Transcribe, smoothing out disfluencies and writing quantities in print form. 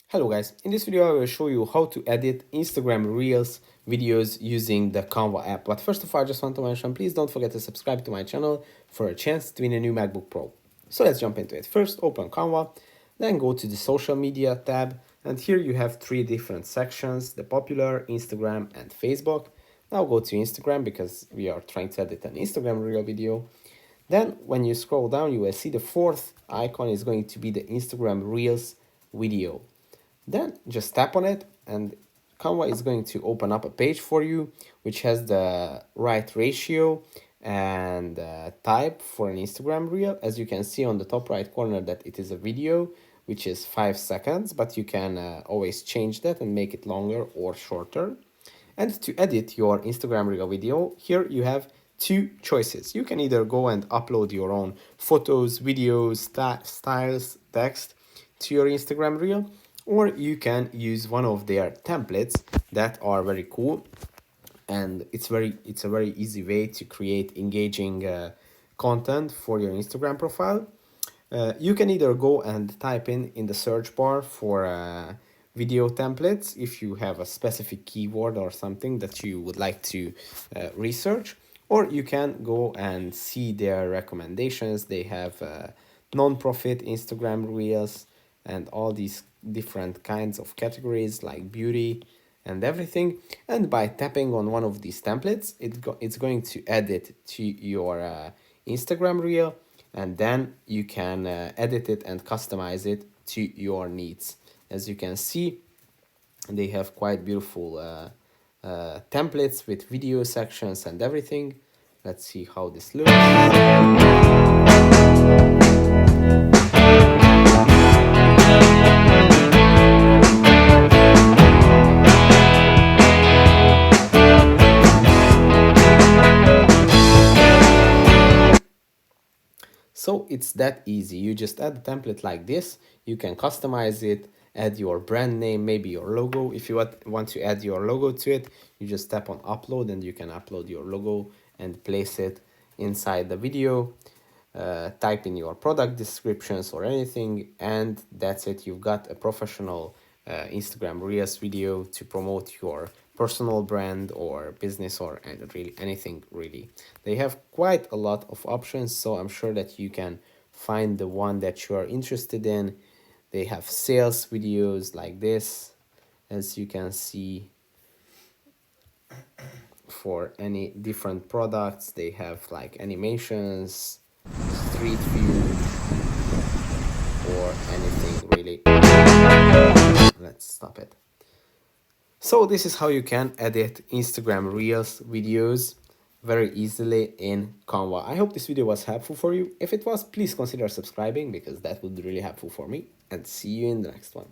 Hello guys, in this video I will show you how to edit Instagram Reels videos using the Canva app. But first of all, I just want to mention, please don't forget to subscribe to my channel for a chance to win a new MacBook Pro. So let's jump into it. First, open Canva, then go to the social media tab, and here you have three different sections, the popular, Instagram, and Facebook. Now go to Instagram because we are trying to edit an Instagram Reel video. Then when you scroll down, you will see the fourth icon is going to be the Instagram Reels video. Then just tap on it and Canva is going to open up a page for you which has the right ratio and type for an Instagram reel. As you can see on the top right corner that it is a video which is 5 seconds, but you can always change that and make it longer or shorter. And to edit your Instagram reel video, here you have two choices. You can either go and upload your own photos, videos, styles, text to your Instagram reel, or you can use one of their templates that are very cool, and it's a very easy way to create engaging content for your Instagram profile. You can either go and type in the search bar for video templates if you have a specific keyword or something that you would like to research, or you can go and see their recommendations. They have non-profit Instagram reels and all these different kinds of categories like beauty and everything. And by tapping on one of these templates, it's going to add it to your Instagram reel, and then you can edit it and customize it to your needs. As you can see, they have quite beautiful templates with video sections and everything. Let's see how this looks. So it's that easy. You just add a template like this. You can customize it, add your brand name, maybe your logo. If you want to add your logo to it, you just tap on upload and you can upload your logo and place it inside the video. Type in your product descriptions or anything, and that's it. You've got a professional Instagram Reels video to promote your personal brand or business or really anything really. They have quite a lot of options, so I'm sure that you can find the one that you are interested in. They have sales videos like this, as you can see, for any different products. They have like animations, street view, or anything really. Let's stop it. So this is how you can edit Instagram Reels videos very easily in Canva. I hope this video was helpful for you. If it was, please consider subscribing because that would be really helpful for me. And see you in the next one.